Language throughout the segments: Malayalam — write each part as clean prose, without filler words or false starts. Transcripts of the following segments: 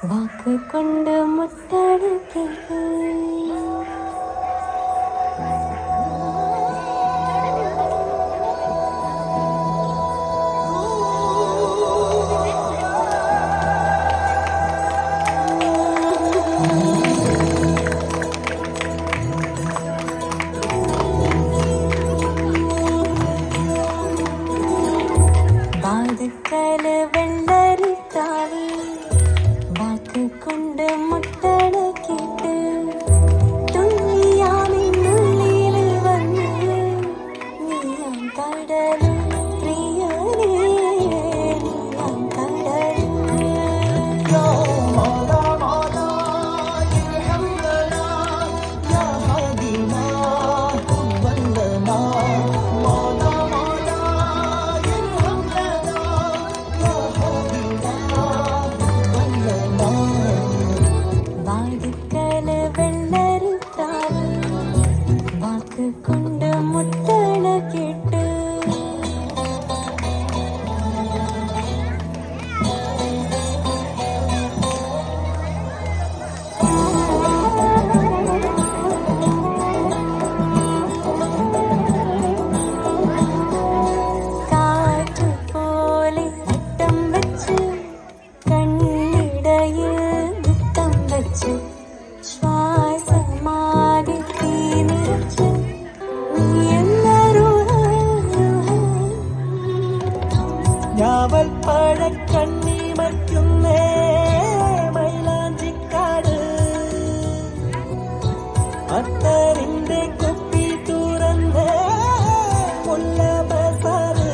വാക്ക് കൊണ്ട് മുട്ടാട് കേട്ട് വാതുക്കല് വെള്ളരിത്താവി വാക്ക് കൊണ്ട് മുട്ടട കേട്ട് തുള്ളിയാമിന്നുള്ളിൽ വന്ന് നീയാം കടലും പ്രിയനേ നീയാം കടലും വാതുക്കല് വെള്ളരിത്താവി വാക്ക് കൊണ്ട് മുട്ടട കേട്ട് കാറ്റ് പോലെ വട്ടം വെച്ച് കണ്ണിടയിൽ മുത്തം വെച്ച് ശ്വാസമാകെ തീ നിറച്ച് നീ ഞാവൽ പഴക്കണ്ണി മറ്റുന്നേ മൈലാഞ്ചിക്കാട് അത്തറിന്റെ കുപ്പി തുറന്നേ മുല്ല ബസാറ്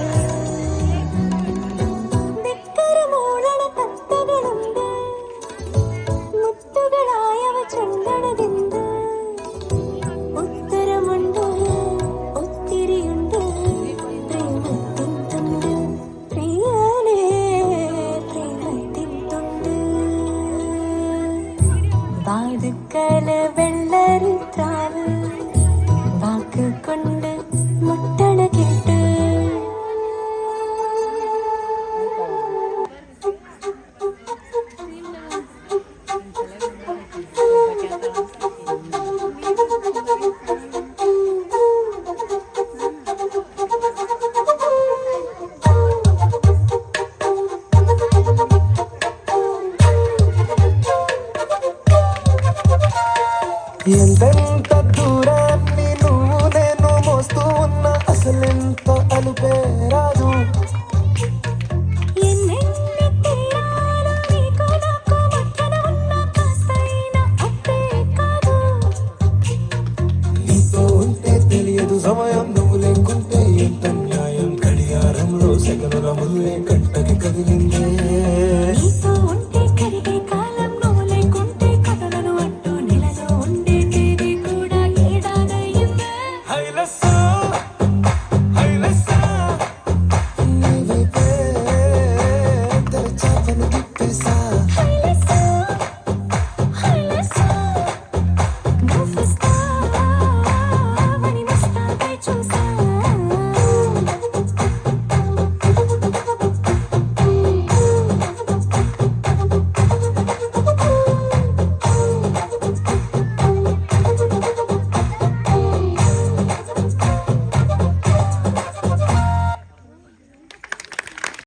ദിക്കരമൂളണ തത്തകളുണ്ട് മുത്തുകളായവ ചുണ്ടണതെന്ത് ഉത്തരമുണ്ട് ഒത്തിരിയുണ്ട് പ്രേമത്തിൻ തുണ്ട് പ്രിയനേ പ്രേമത്തിൻ തുണ്ട് വാതുക്കല് വെള്ളരിത്താവ് വാക്ക് കൊണ്ട് മുട്ടണ കേട്ട് ఎంతెంత దూరాన్ని నువ్వు నేను మోస్తూ ఉన్న అసలెంత అలుపే రాదు ఎన్నెన్ని తీరాలు నీకు నాకు మధ్యన ఉన్న కాస్తైన అప్పే కాదు నీతో ఉంటే తెలియదు సమయం నువ్వు లేకుంటే